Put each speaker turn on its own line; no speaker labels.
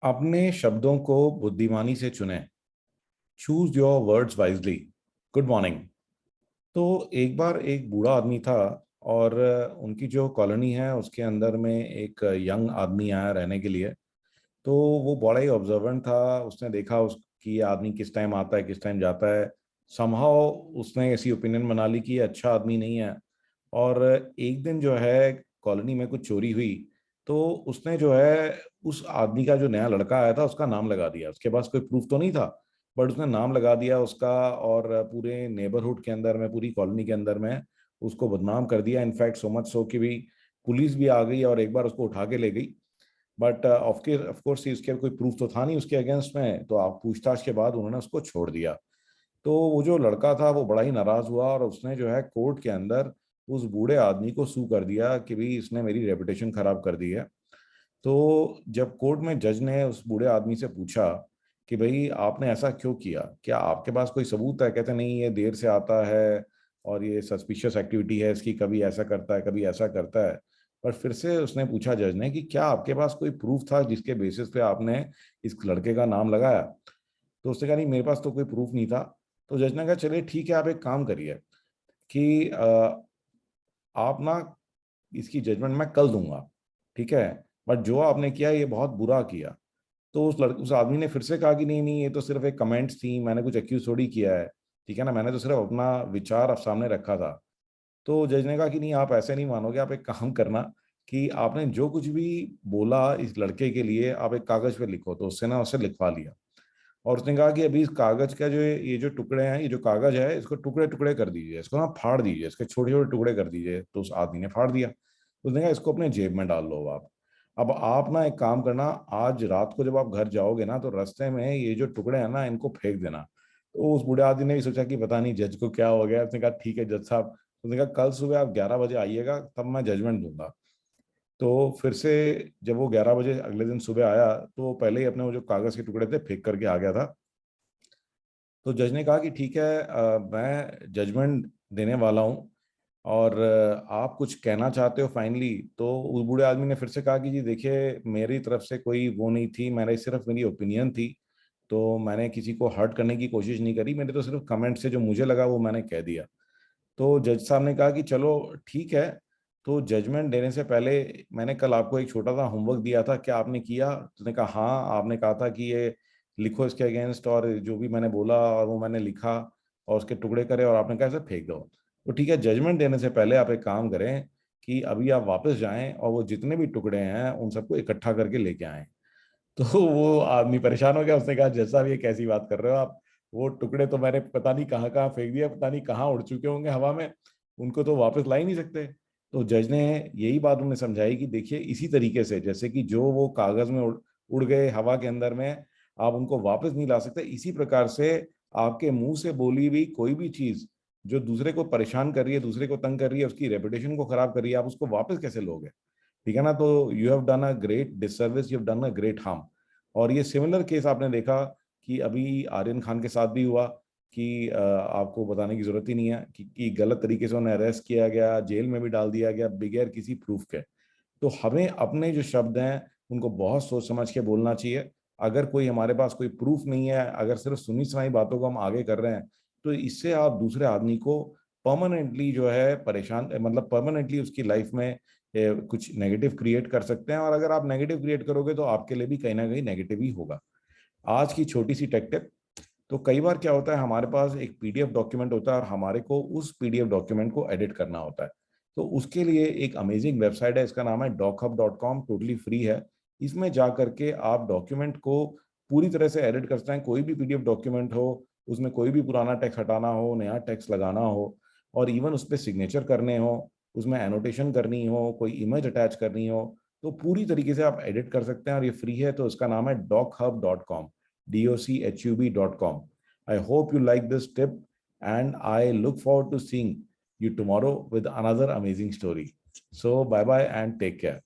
अपने शब्दों को बुद्धिमानी से चुनें। Choose your words wisely. Good morning. तो एक बार एक बूढ़ा आदमी था और उनकी जो कॉलोनी है उसके अंदर में एक यंग आदमी आया रहने के लिए। तो वो बड़ा ही ऑब्जर्वेंट था। उसने देखा उसकी ये आदमी किस टाइम आता है किस टाइम जाता है। समहाउ उसने ऐसी ओपिनियन बना ली कि ये अच्छा आदमी नहीं है। और एक दिन जो है कॉलोनी में कुछ चोरी हुई। तो उसने जो है उस आदमी का जो नया लड़का आया था उसका नाम लगा दिया। उसके पास कोई प्रूफ तो नहीं था, बट उसने नाम लगा दिया उसका। और पूरे नेबरहुड के अंदर में, पूरी कॉलोनी के अंदर में उसको बदनाम कर दिया। इनफैक्ट सो मच सो कि भी पुलिस भी आ गई और एक बार उसको उठा के ले गई। बट ऑफ कोर्स उसके कोई प्रूफ तो था नहीं उसके अगेंस्ट में, तो आप पूछताछ के बाद उन्होंने उसको छोड़ दिया। तो वो जो लड़का था वो बड़ा ही नाराज हुआ और उसने जो है कोर्ट के अंदर उस बूढ़े आदमी को सू कर दिया कि भाई इसने मेरी रेपुटेशन खराब कर दी है। तो जब कोर्ट में जज ने उस बूढ़े आदमी से पूछा कि भाई आपने ऐसा क्यों किया, क्या आपके पास कोई सबूत है? कहते नहीं, ये देर से आता है और ये सस्पिशियस एक्टिविटी है इसकी, कभी ऐसा करता है कभी ऐसा करता है। पर फिर से उसने पूछा जज ने कि क्या आपके पास कोई प्रूफ था जिसके बेसिस पे आपने इस लड़के का नाम लगाया? तो उसने कहा नहीं, मेरे पास तो कोई प्रूफ नहीं था। तो जज ने कहा चलिए ठीक है, आप एक काम करिए कि आप ना इसकी जजमेंट मैं कल दूंगा, ठीक है, बट जो आपने किया ये बहुत बुरा किया। तो उस आदमी ने फिर से कहा कि नहीं नहीं, ये तो सिर्फ एक कमेंट्स थी, मैंने कुछ एक्यूज थोड़ी किया है, ठीक है ना, मैंने तो सिर्फ अपना विचार आप सामने रखा था। तो जज ने कहा कि नहीं, आप ऐसे नहीं मानोगे, आप एक काम करना कि आपने जो कुछ भी बोला इस लड़के के लिए आप एक कागज पे लिखो। तो उससे ना उसे लिखवा लिया। और उसने कहा कि अभी इस कागज का जो ये जो टुकड़े हैं, ये जो कागज है, इसको टुकड़े टुकड़े कर दीजिए, इसको ना फाड़ दीजिए, इसके छोटे छोटे टुकड़े कर दीजिए। तो उस आदमी ने फाड़ दिया। उसने कहा इसको अपने जेब में डाल लो आप। अब आप ना एक काम करना, आज रात को जब आप घर जाओगे ना तो रास्ते में ये जो टुकड़े हैं ना इनको फेंक देना। तो उस बूढ़े आदमी ने भी सोचा कि पता नहीं जज को क्या हो गया। उसने कहा ठीक है जज साहब। उसने कहा कल सुबह आप 11 बजे आइएगा, तब मैं जजमेंट दूंगा। तो फिर से जब वो 11 बजे अगले दिन सुबह आया तो वो पहले ही अपने वो जो कागज के टुकड़े थे फेंक करके आ गया था। तो जज ने कहा कि ठीक है, मैं जजमेंट देने वाला हूँ और आप कुछ कहना चाहते हो फाइनली? तो उस बूढ़े आदमी ने फिर से कहा कि जी देखिए, मेरी तरफ से कोई वो नहीं थी, मैंने सिर्फ मेरी ओपिनियन थी। तो मैंने किसी को हर्ट करने की कोशिश नहीं करी, मैंने तो सिर्फ कमेंट से जो मुझे लगा वो मैंने कह दिया। तो जज साहब ने कहा कि चलो ठीक है। तो जजमेंट देने से पहले मैंने कल आपको एक छोटा सा होमवर्क दिया था, क्या आपने किया? तो उसने कहा हाँ, आपने कहा था कि ये लिखो इसके अगेंस्ट, और जो भी मैंने बोला और वो मैंने लिखा और उसके टुकड़े करे और आपने कहा इसे फेंक दो। तो ठीक है, जजमेंट देने से पहले आप एक काम करें कि अभी आप वापस जाएं और वो जितने भी टुकड़े हैं उन सबको इकट्ठा करके लेके आएं। तो वो आदमी परेशान हो गया। उसने कहा जज साहब ये कैसी बात कर रहे हो आप? वो टुकड़े तो मैंने पता नहीं कहाँ कहाँ फेंक दिया, पता नहीं कहाँ उड़ चुके होंगे हवा में, उनको तो वापस ला ही नहीं सकते। तो जज ने यही बात उन्हें समझाई कि देखिए, इसी तरीके से जैसे कि जो वो कागज में उड़ गए हवा के अंदर में, आप उनको वापस नहीं ला सकते, इसी प्रकार से आपके मुंह से बोली हुई कोई भी चीज जो दूसरे को परेशान कर रही है, दूसरे को तंग कर रही है, उसकी रेपुटेशन को खराब कर रही है, आप उसको वापस कैसे लोगे? ठीक है ना? तो you have done a great disservice, you have done a great harm. और ये सिमिलर केस आपने देखा कि अभी आर्यन खान के साथ भी हुआ कि आपको बताने की जरूरत ही नहीं है कि गलत तरीके से उन्हें अरेस्ट किया गया, जेल में भी डाल दिया गया बगैर किसी प्रूफ के। तो हमें अपने जो शब्द हैं उनको बहुत सोच समझ के बोलना चाहिए। अगर कोई हमारे पास कोई प्रूफ नहीं है, अगर सिर्फ सुनी सुनाई बातों को हम आगे कर रहे हैं, तो इससे आप दूसरे आदमी को परमानेंटली जो है परेशान, मतलब परमानेंटली उसकी लाइफ में कुछ नेगेटिव क्रिएट कर सकते हैं। और अगर आप नेगेटिव क्रिएट करोगे तो आपके लिए भी कहीं ना कहीं नेगेटिव ही होगा। आज की छोटी सी टेक टिप। तो कई बार क्या होता है, हमारे पास एक पीडीएफ डॉक्यूमेंट होता है और हमारे को उस पीडीएफ डॉक्यूमेंट को एडिट करना होता है। तो उसके लिए एक अमेजिंग वेबसाइट है, इसका नाम है dockhub.com, टोटली फ्री है। इसमें जा करके आप डॉक्यूमेंट को पूरी तरह से एडिट कर सकते हैं। कोई भी पीडीएफ डॉक्यूमेंट हो, उसमें कोई भी पुराना टेक्स्ट हटाना हो, नया टेक्स्ट लगाना हो, और इवन उस पर सिग्नेचर करने हो, उसमें एनोटेशन करनी हो, कोई इमेज अटैच करनी हो, तो पूरी तरीके से आप एडिट कर सकते हैं और ये फ्री है। तो इसका नाम है dockhub.com, dockhub.com. I hope you like this tip and I look forward to seeing you tomorrow with another amazing story. So bye bye and take care.